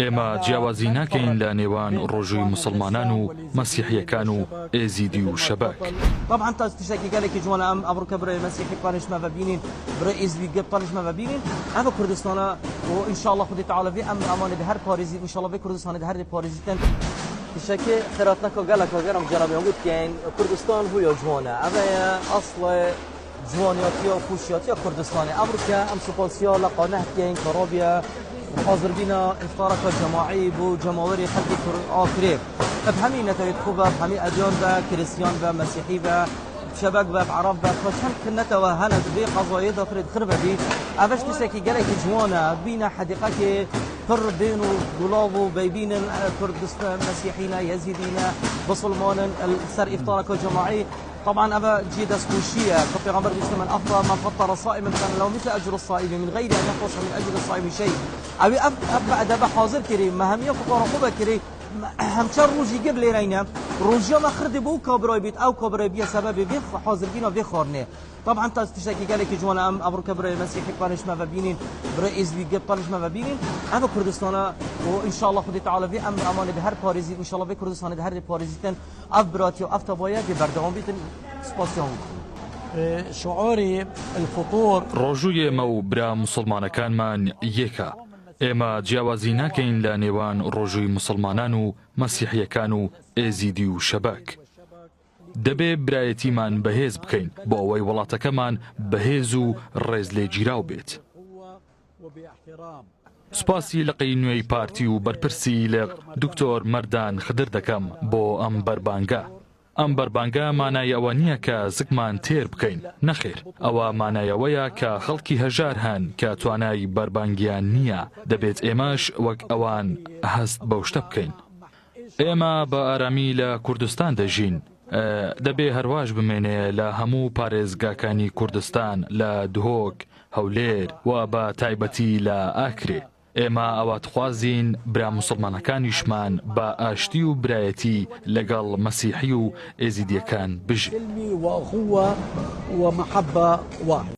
ئێمە جیاوازی ناکەین لە نێوان ڕۆژووی مسلمانان و مەسیحیەکان و ئێزیدی و شەباک. طبعا تا تشتكي قالك جوانا ام ابرك بري مسيحي قانش ما ببينين بري ازبي قبطانش ما ببينين اما كردستان وان شاء الله خدي تعالى في امن امان بهر باريزي ان شاء الله في كردستان بهر باريزي تشتكي خيراتنا قالك وغيرهم جرب يقول كاين كردستان هو جوانا اما اصل جوانياتي وخوشياتي كردستاني امريكا ام سوبالسيا لقناه كاين كرابيا حاضر بنا افطارك جماعي بو جماوري خلقي آخره بهمي نتايت خوبه بهمي اديان با كريستيان با مسيحي با شبك با عرب با فشان كنتا وهنا بي قضايا داخل خربه بي افاش تسكي قالك جوانا بينا حديقه فر بين ولاب وبيبين كردستان مسيحيين يزيدين بسلمان سر افطارك جماعي طبعا ابا جيد اسكوشيه كبيغمبر بيسلم من افطر من فطر صائما كان له مثل اجر الصائم من غير ان ينقص من اجر الصائم شيء ابي ابا ادب حاضر كريم مهميه فطار خوبه كريم همچر روزی گر لیرینه روزی ما خرد بو کابرای بیت او کابرای بیا سبب بی حاضر بینا بی خورنه طبعا تا تشتكي قالك جوانا ام ابرك بري مسيحي قانش ما ببينين بري ازبي قبطانش ما ببينين اما كردستان وان شاء الله خدي تعالى في امن امان بهر باريزي ان شاء الله في كردستان بهر باريزيتن افبراتي وافتبايا ببردوام بيتن سباسيون شعوري الفطور ڕۆژوویە مە و برا مسلمانەکانمان یەکە. ئێمە جیاوازی ناکەین لە نێوان ڕۆژووی مسلمانان و مەسیحیەکان و ئێزیدی و شەباک. دەبێ برایەتیمان بەهێز بکەین بۆ ئەوەی وڵاتەکەمان بەهێز و ڕێز لێگیراو بێت. سوپاسی لقی نوێی پارتی و بەرپرسی لە دکتۆر مەردان خدر دەکەم بۆ ئەم بەربانگە. ئەم بەربانگە مانای ئەوە نییە کە زگمان تێر بکەین، نەخێر ئەوە مانایەوەیە کە خەڵکی هەژار هەن کە توانای بەربانگیان نییە، دەبێت ئێمەش وەک ئەوان هەست بەو شتە بکەین. ئێمە بە ئارامی لە کوردستان دەژین، دەبێ هەرواش بمێنێ لە هەموو پارێزگاکانی کوردستان لە دهۆک، هەولێر و بە تایبەتی لە ئاکرێ. ئێمە ئەوە خوازین برا مسلمانەکانیشمان بە ئاشتی و برایەتی لەگەڵ مەسیحی و ئێزیدیەکان بژین.